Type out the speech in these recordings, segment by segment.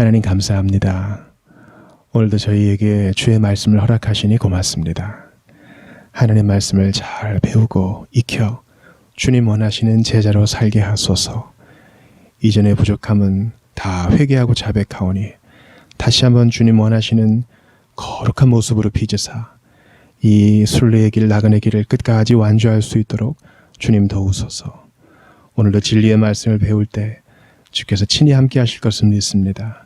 하나님 감사합니다. 오늘도 저희에게 주의 말씀을 허락하시니 고맙습니다. 하나님 말씀을 잘 배우고 익혀 주님 원하시는 제자로 살게 하소서. 이전의 부족함은 다 회개하고 자백하오니 다시 한번 주님 원하시는 거룩한 모습으로 빚으사 이 순례의 길 나그네 길을 끝까지 완주할 수 있도록 주님 도우소서. 오늘도 진리의 말씀을 배울 때 주께서 친히 함께 하실 것을 믿습니다.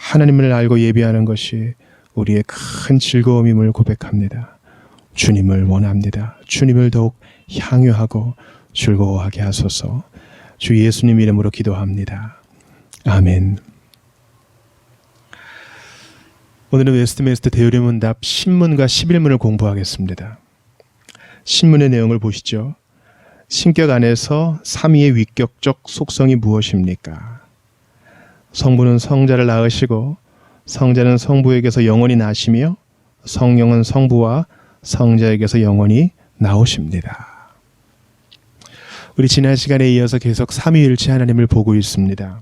하나님을 알고 예비하는 것이 우리의 큰 즐거움임을 고백합니다. 주님을 원합니다. 주님을 더욱 향유하고 즐거워하게 하소서. 주 예수님 이름으로 기도합니다. 아멘. 오늘은 웨스트민스터 대의문답 신문과 11문을 공부하겠습니다. 신문의 내용을 보시죠. 신격 안에서 삼위의 위격적 속성이 무엇입니까? 성부는 성자를 낳으시고 성자는 성부에게서 영원히 나시며 성령은 성부와 성자에게서 영원히 나오십니다. 우리 지난 시간에 이어서 계속 삼위일체 하나님을 보고 있습니다.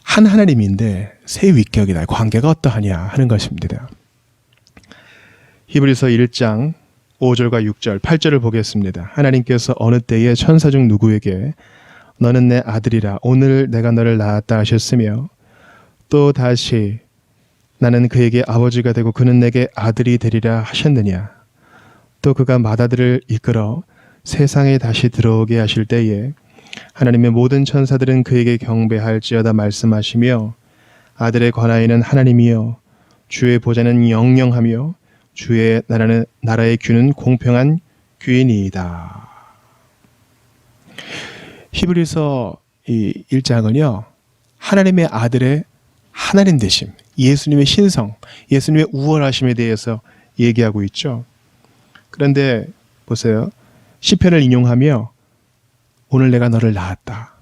한 하나님인데 세 위격이다. 관계가 어떠하냐 하는 것입니다. 히브리서 1장 5절과 6절, 8절을 보겠습니다. 하나님께서 어느 때에 천사 중 누구에게 너는 내 아들이라 오늘 내가 너를 낳았다 하셨으며 또 다시 나는 그에게 아버지가 되고 그는 내게 아들이 되리라 하셨느냐. 또 그가 맏아들을 이끌어 세상에 다시 들어오게 하실 때에 하나님의 모든 천사들은 그에게 경배할지어다 말씀하시며 아들의 권하에는 하나님이여 주의 보좌는 영영하며 주의 나라의 규는 공평한 규이니이다. 히브리서 이 1장은요. 하나님의 아들의 하나님 되심, 예수님의 신성, 예수님의 우월하심에 대해서 얘기하고 있죠. 그런데 보세요. 시편을 인용하며 오늘 내가 너를 낳았다.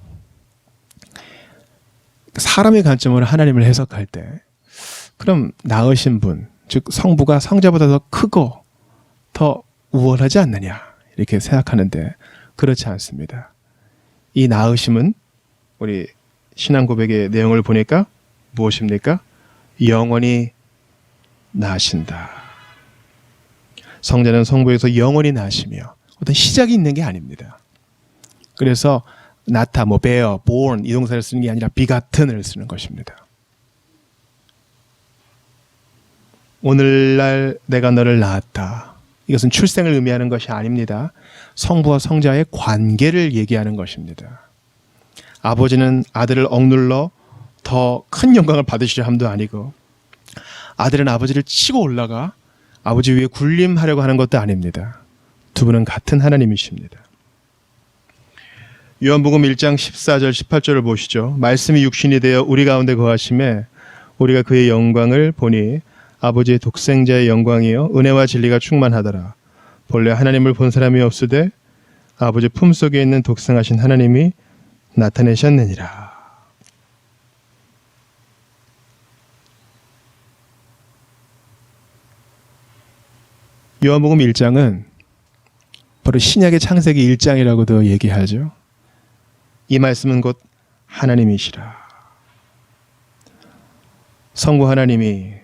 사람의 관점으로 하나님을 해석할 때 그럼 낳으신 분, 즉 성부가 성자보다 더 크고 더 우월하지 않느냐 이렇게 생각하는데 그렇지 않습니다. 이 낳으심은 우리 신앙 고백의 내용을 보니까 무엇입니까? 영원히 나신다. 성자는 성부에서 영원히 나시며 어떤 시작이 있는 게 아닙니다. 그래서 낳다, bear, born 이 동사를 쓰는 게 아니라 begatten을 쓰는 것입니다. 오늘날 내가 너를 낳았다. 이것은 출생을 의미하는 것이 아닙니다. 성부와 성자의 관계를 얘기하는 것입니다. 아버지는 아들을 억눌러 더 큰 영광을 받으시려 함도 아니고 아들은 아버지를 치고 올라가 아버지 위에 군림하려고 하는 것도 아닙니다. 두 분은 같은 하나님이십니다. 요한복음 1장 14절 18절을 보시죠. 말씀이 육신이 되어 우리 가운데 거하심에 우리가 그의 영광을 보니 아버지의 독생자의 영광이요 은혜와 진리가 충만하더라. 본래 하나님을 본 사람이 없으되 아버지 품속에 있는 독생하신 하나님이 나타내셨느니라. 요한복음 1장은 바로 신약의 창세기 1장이라고도 얘기하죠. 이 말씀은 곧 하나님이시라. 성부 하나님이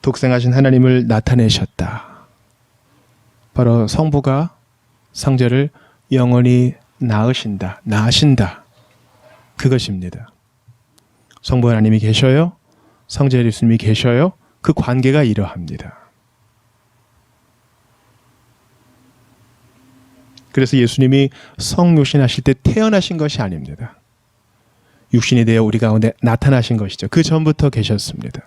독생하신 하나님을 나타내셨다. 바로 성부가 성자를 영원히 낳으신다. 그것입니다. 성부 하나님이 계셔요. 성자 예수님이 계셔요. 그 관계가 이러합니다. 그래서 예수님이 성육신하실 때 태어나신 것이 아닙니다. 육신이 되어 우리 가운데 나타나신 것이죠. 그 전부터 계셨습니다.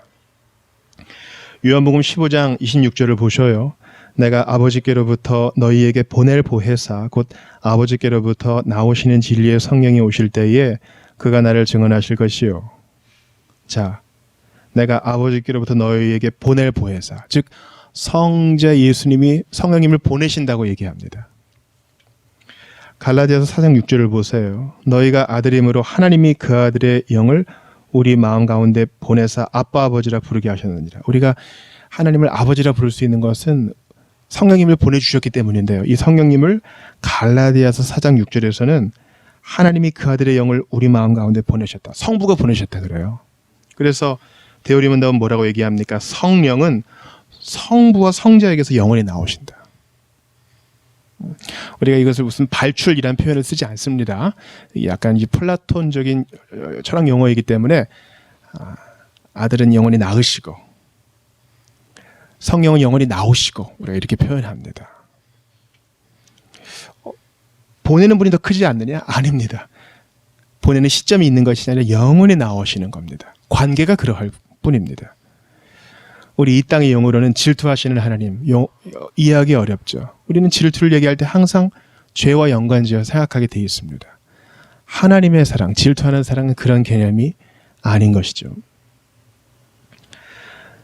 요한복음 15장 26절을 보셔요. 내가 아버지께로부터 너희에게 보낼 보혜사 곧 아버지께로부터 나오시는 진리의 성령이 오실 때에 그가 나를 증언하실 것이요. 자, 내가 아버지께로부터 너희에게 보낼 보혜사, 즉 성자 예수님이 성령님을 보내신다고 얘기합니다. 갈라디아서 4장 6절을 보세요. 너희가 아들임으로 하나님이 그 아들의 영을 우리 마음 가운데 보내사 아빠 아버지라 부르게 하셨느니라. 우리가 하나님을 아버지라 부를 수 있는 것은 성령님을 보내주셨기 때문인데요. 이 성령님을 갈라디아서 4장 6절에서는 하나님이 그 아들의 영을 우리 마음 가운데 보내셨다. 성부가 보내셨다 그래요. 그래서 데오리 문답은 뭐라고 얘기합니까? 성령은 성부와 성자에게서 영원히 나오신다. 우리가 이것을 무슨 발출이라는 표현을 쓰지 않습니다. 약간 이 플라톤적인 철학 용어이기 때문에 아들은 영원히 낳으시고 성령은 영원히 나오시고 우리가 이렇게 표현합니다. 보내는 분이 더 크지 않느냐? 아닙니다. 보내는 시점이 있는 것이 아니라 영원히 나오시는 겁니다. 관계가 그러할 뿐입니다. 우리 이 땅의 용어로는 질투하시는 하나님 이해하기 어렵죠. 우리는 질투를 얘기할 때 항상 죄와 연관지어 생각하게 되어 있습니다. 하나님의 사랑, 질투하는 사랑은 그런 개념이 아닌 것이죠.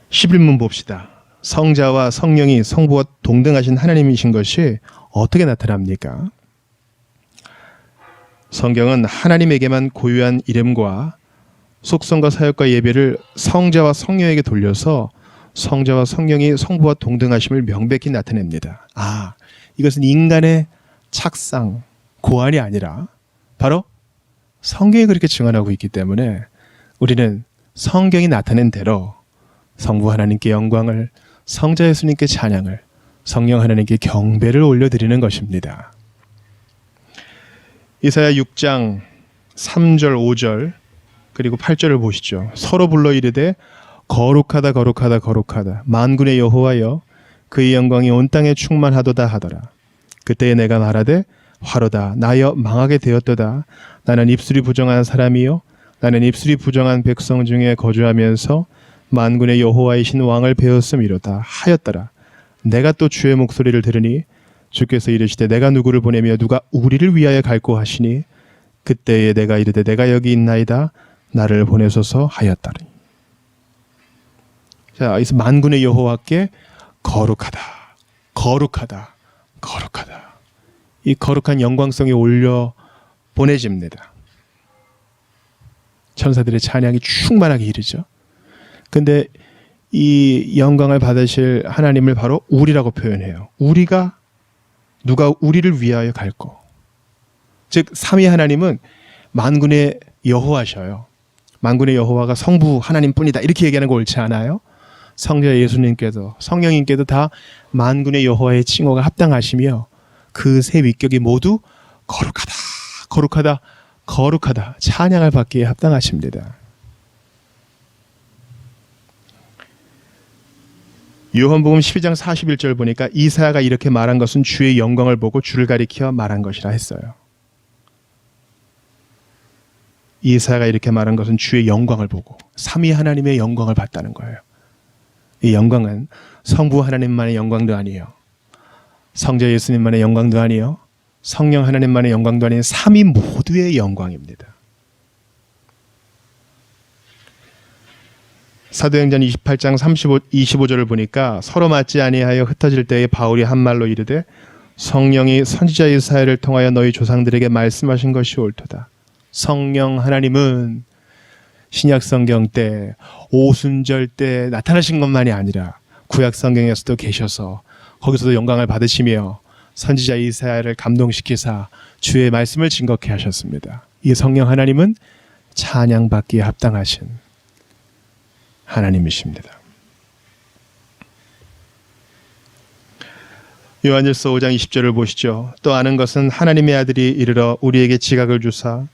11문 봅시다. 성자와 성령이 성부와 동등하신 하나님이신 것이 어떻게 나타납니까? 성경은 하나님에게만 고유한 이름과 속성과 사역과 예배를 성자와 성령에게 돌려서 성자와 성령이 성부와 동등하심을 명백히 나타냅니다. 이것은 인간의 착상, 고안이 아니라 바로 성경이 그렇게 증언하고 있기 때문에 우리는 성경이 나타낸 대로 성부 하나님께 영광을, 성자 예수님께 찬양을, 성령 하나님께 경배를 올려드리는 것입니다. 이사야 6장 3절, 5절 그리고 8절을 보시죠. 서로 불러 이르되 거룩하다 거룩하다 거룩하다 만군의 여호와여 그의 영광이 온 땅에 충만하도다 하더라. 그때에 내가 말하되 화로다 나여 망하게 되었도다. 나는 입술이 부정한 사람이요 나는 입술이 부정한 백성 중에 거주하면서 만군의 여호와이신 왕을 배웠음이로다 하였더라. 내가 또 주의 목소리를 들으니 주께서 이르시되 내가 누구를 보내며 누가 우리를 위하여 갈고 하시니 그때에 내가 이르되 내가 여기 있나이다 나를 보내소서 하였다니. 자, 여기서 만군의 여호와께 거룩하다, 거룩하다, 거룩하다. 이 거룩한 영광성이 올려 보내집니다. 천사들의 찬양이 충만하게 이르죠. 근데 이 영광을 받으실 하나님을 바로 우리라고 표현해요. 우리가 누가 우리를 위하여 갈고. 즉 삼위 하나님은 만군의 여호와셔요. 만군의 여호와가 성부 하나님뿐이다 이렇게 얘기하는 거 옳지 않아요? 성자 예수님께도 성령님께도 다 만군의 여호와의 칭호가 합당하시며 그 세 위격이 모두 거룩하다 거룩하다 거룩하다 찬양을 받기에 합당하십니다. 요한복음 12장 41절 보니까 이사야가 이렇게 말한 것은 주의 영광을 보고 주를 가리켜 말한 것이라 했어요. 이사야가 이렇게 말한 것은 주의 영광을 보고 삼위 하나님의 영광을 봤다는 거예요. 이 영광은 성부 하나님만의 영광도 아니에요. 성자 예수님만의 영광도 아니에요. 성령 하나님만의 영광도 아닌 삼위 모두의 영광입니다. 사도행전 28장 25절을 보니까 서로 맞지 아니하여 흩어질 때에 바울이 한 말로 이르되 성령이 선지자 이사야를 통하여 너희 조상들에게 말씀하신 것이 옳도다. 성령 하나님은 신약 성경 때 오순절 때 나타나신 것만이 아니라 구약 성경에서도 계셔서 거기서도 영광을 받으시며 선지자 이사야를 감동시키사 주의 말씀을 증거케 하셨습니다. 이 성령 하나님은 찬양받기에 합당하신 하나님이십니다. 요한일서 5장 20절을 보시죠. 또 아는 것은 하나님의 아들이 이르러 우리에게 지각을 주사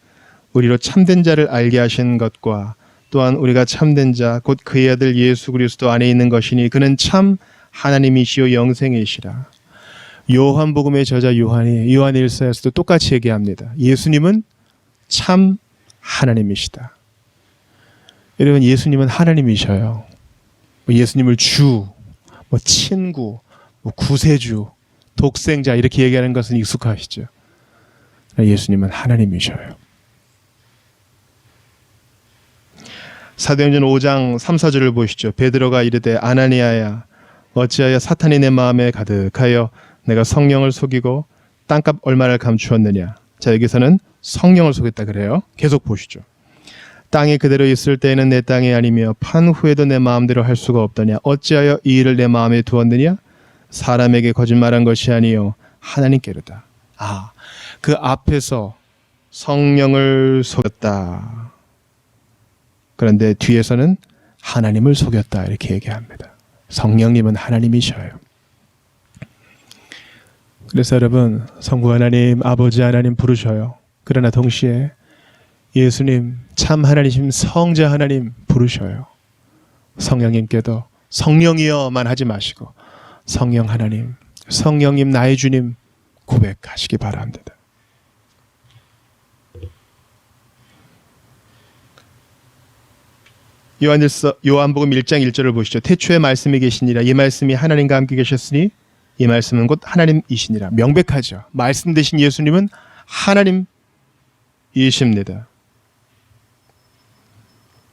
우리로 참된 자를 알게 하신 것과 또한 우리가 참된 자 곧 그의 아들 예수 그리스도 안에 있는 것이니 그는 참 하나님이시요 영생이시라. 요한복음의 저자 요한이 요한일서에서도 똑같이 얘기합니다. 예수님은 참 하나님이시다. 여러분 예수님은 하나님이셔요. 예수님을 주, 친구, 구세주, 독생자 이렇게 얘기하는 것은 익숙하시죠. 예수님은 하나님이셔요. 사도행전 5장 3, 4절을 보시죠. 베드로가 이르되 아나니아야 어찌하여 사탄이 내 마음에 가득하여 내가 성령을 속이고 땅값 얼마를 감추었느냐. 자 여기서는 성령을 속였다 그래요. 계속 보시죠. 땅에 그대로 있을 때에는 내 땅이 아니며 판 후에도 내 마음대로 할 수가 없더냐. 어찌하여 이 일을 내 마음에 두었느냐. 사람에게 거짓말한 것이 아니요 하나님께로다. 그 앞에서 성령을 속였다. 그런데 뒤에서는 하나님을 속였다 이렇게 얘기합니다. 성령님은 하나님이셔요. 그래서 여러분, 성부 하나님, 아버지 하나님 부르셔요. 그러나 동시에 예수님, 참 하나님, 성자 하나님 부르셔요. 성령님께도 성령이여만 하지 마시고 성령 하나님, 성령님 나의 주님 고백하시기 바랍니다. 요한복음 1장 1절을 보시죠. 태초에 말씀이 계시니라. 이 말씀이 하나님과 함께 계셨으니 이 말씀은 곧 하나님이시니라. 명백하죠. 말씀 되신 예수님은 하나님이십니다.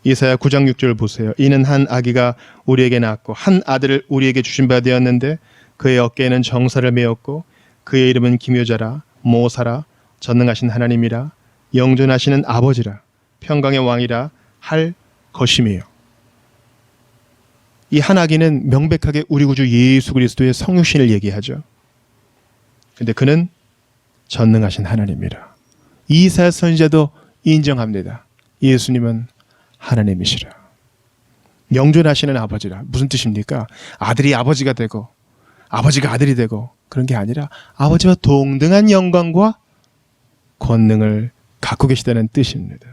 이사야 9장 6절 보세요. 이는 한 아기가 우리에게 낳았고 한 아들을 우리에게 주신 바 되었는데 그의 어깨에는 정사를 메었고 그의 이름은 기묘자라 모사라 전능하신 하나님이라 영존하시는 아버지라 평강의 왕이라 할 것임이에요. 이 한 아기는 명백하게 우리 구주 예수 그리스도의 성육신을 얘기하죠. 근데 그는 전능하신 하나님이라. 이사야 선지자도 인정합니다. 예수님은 하나님이시라. 영존하시는 아버지라. 무슨 뜻입니까? 아들이 아버지가 되고 아버지가 아들이 되고 그런 게 아니라 아버지와 동등한 영광과 권능을 갖고 계시다는 뜻입니다.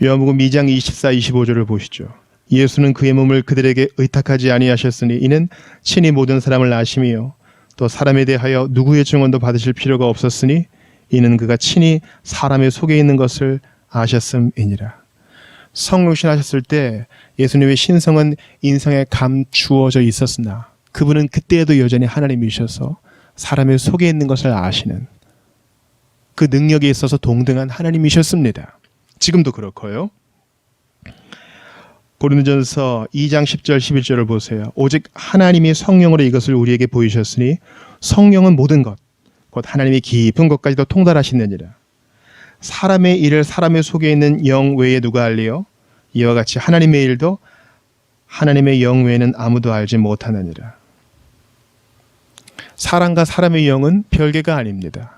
요한복음 2장 24, 25절을 보시죠. 예수는 그의 몸을 그들에게 의탁하지 아니하셨으니 이는 친히 모든 사람을 아심이요 또 사람에 대하여 누구의 증언도 받으실 필요가 없었으니 이는 그가 친히 사람의 속에 있는 것을 아셨음이니라. 성육신 하셨을 때 예수님의 신성은 인성에 감추어져 있었으나 그분은 그때에도 여전히 하나님이셔서 사람의 속에 있는 것을 아시는 그 능력에 있어서 동등한 하나님이셨습니다. 지금도 그렇고요. 고린도전서 2장 10절 11절을 보세요. 오직 하나님이 성령으로 이것을 우리에게 보이셨으니 성령은 모든 것 곧 하나님의 깊은 것까지도 통달하시느니라. 사람의 일을 사람의 속에 있는 영 외에 누가 알리요? 이와 같이 하나님의 일도 하나님의 영 외에는 아무도 알지 못하느니라. 사람과 사람의 영은 별개가 아닙니다.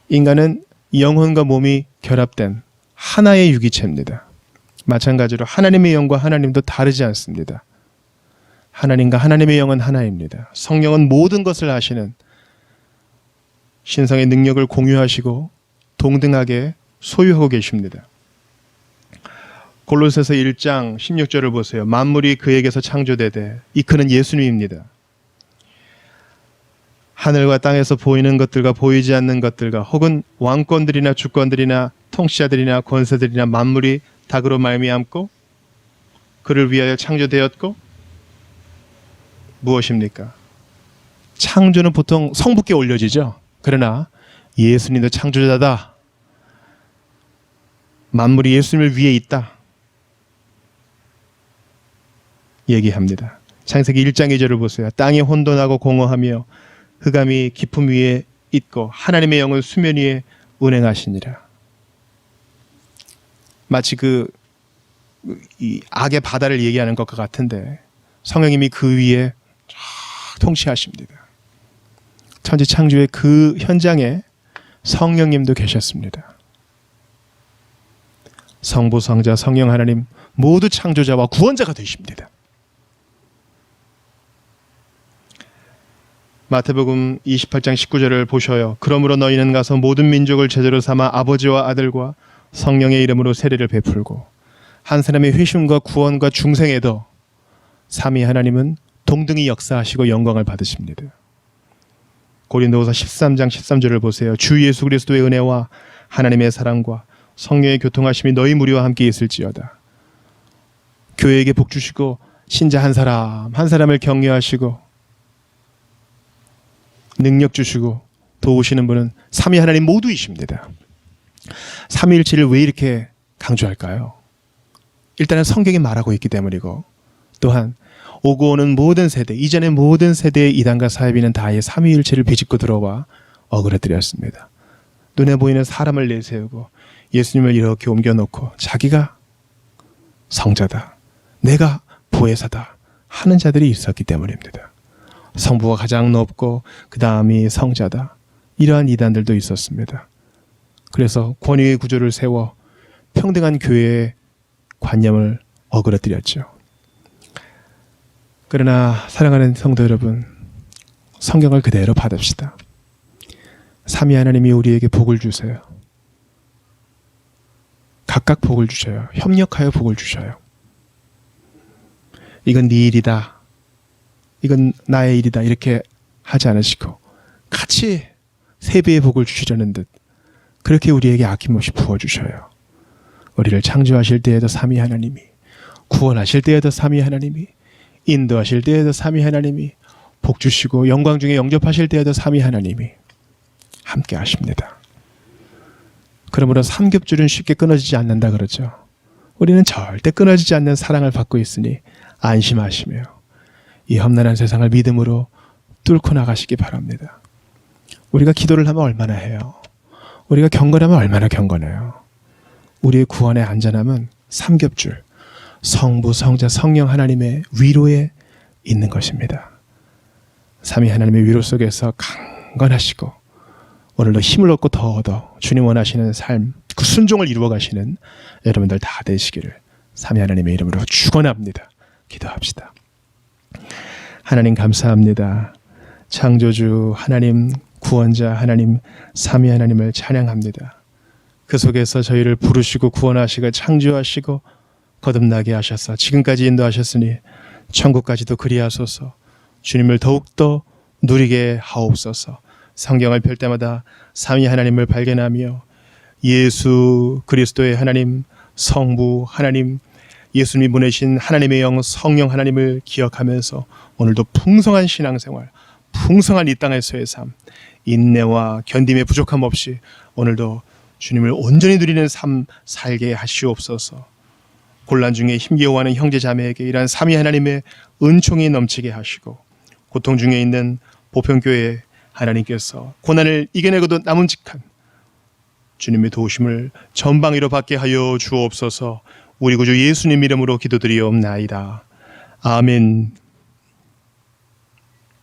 인간은 영혼과 몸이 결합된 하나의 유기체입니다. 마찬가지로 하나님의 영과 하나님도 다르지 않습니다. 하나님과 하나님의 영은 하나입니다. 성령은 모든 것을 아시는 신성의 능력을 공유하시고 동등하게 소유하고 계십니다. 골로새서 1장 16절을 보세요. 만물이 그에게서 창조되되 이 그는 예수님입니다. 하늘과 땅에서 보이는 것들과 보이지 않는 것들과 혹은 왕권들이나 주권들이나 통치자들이나 권세들이나 만물이 다 그로 말미암고 그를 위하여 창조되었고 무엇입니까? 창조는 보통 성부께 올려지죠. 그러나 예수님도 창조자다. 만물이 예수님을 위해 있다. 얘기합니다. 창세기 1장 2절을 보세요. 땅이 혼돈하고 공허하며 흑암이 깊음 위에 있고 하나님의 영은 수면 위에 운행하시니라. 마치 이 악의 바다를 얘기하는 것과 같은데 성령님이 그 위에 쫙 통치하십니다. 천지 창조의 그 현장에 성령님도 계셨습니다. 성부, 성자, 성령 하나님 모두 창조자와 구원자가 되십니다. 마태복음 28장 19절을 보셔요. 그러므로 너희는 가서 모든 민족을 제자로 삼아 아버지와 아들과 성령의 이름으로 세례를 베풀고 한 사람의 회심과 구원과 중생에도 삼위 하나님은 동등히 역사하시고 영광을 받으십니다. 고린도후서 13장 13절을 보세요. 주 예수 그리스도의 은혜와 하나님의 사랑과 성령의 교통하심이 너희 무리와 함께 있을지어다. 교회에게 복 주시고 신자 한 사람 한 사람을 격려하시고 능력 주시고 도우시는 분은 삼위 하나님 모두이십니다. 삼위일체를 왜 이렇게 강조할까요? 일단은 성경이 말하고 있기 때문이고 또한 오고 오는 모든 세대, 이전의 모든 세대의 이단과 사이비는 다의 삼위일체를 비집고 들어와 어그러뜨렸습니다. 눈에 보이는 사람을 내세우고 예수님을 이렇게 옮겨놓고 자기가 성자다, 내가 보혜사다 하는 자들이 있었기 때문입니다. 성부가 가장 높고 그 다음이 성자다. 이러한 이단들도 있었습니다. 그래서 권위의 구조를 세워 평등한 교회의 관념을 어그러뜨렸죠. 그러나 사랑하는 성도 여러분, 성경을 그대로 받읍시다. 삼위 하나님이 우리에게 복을 주세요. 각각 복을 주셔요. 협력하여 복을 주셔요. 이건 네 일이다, 이건 나의 일이다, 이렇게 하지 않으시고 같이 세 배의 복을 주시려는 듯 그렇게 우리에게 아낌없이 부어주셔요. 우리를 창조하실 때에도 삼위 하나님이, 구원하실 때에도 삼위 하나님이, 인도하실 때에도 삼위 하나님이, 복 주시고 영광 중에 영접하실 때에도 삼위 하나님이 함께 하십니다. 그러므로 삼겹줄은 쉽게 끊어지지 않는다 그러죠. 우리는 절대 끊어지지 않는 사랑을 받고 있으니 안심하시며 이 험난한 세상을 믿음으로 뚫고 나가시기 바랍니다. 우리가 기도를 하면 얼마나 해요? 우리가 경건하면 얼마나 경건해요? 우리의 구원의 안전함은 삼겹줄, 성부, 성자, 성령 하나님의 위로에 있는 것입니다. 삼위 하나님의 위로 속에서 강건하시고 오늘도 힘을 얻고 더 얻어 주님 원하시는 삶, 그 순종을 이루어 가시는 여러분들 다 되시기를 삼위 하나님의 이름으로 축원합니다. 기도합시다. 하나님 감사합니다. 창조주 하나님, 구원자 하나님, 삼위 하나님을 찬양합니다. 그 속에서 저희를 부르시고 구원하시고 창조하시고 거듭나게 하셔서 지금까지 인도하셨으니 천국까지도 그리하소서. 주님을 더욱더 누리게 하옵소서. 성경을 펼 때마다 삼위 하나님을 발견하며 예수 그리스도의 하나님, 성부 하나님, 예수님이 보내신 하나님의 영 성령 하나님을 기억하면서 오늘도 풍성한 신앙생활, 풍성한 이 땅에서의 삶, 인내와 견딤의 부족함 없이 오늘도 주님을 온전히 누리는 삶 살게 하시옵소서. 곤란 중에 힘겨워하는 형제 자매에게 이러한 삼위 하나님의 은총이 넘치게 하시고 고통 중에 있는 보편교회 하나님께서 고난을 이겨내고도 남음직한 주님의 도우심을 전방위로 받게 하여 주옵소서. 우리 구주 예수님 이름으로 기도드리옵나이다. 아멘.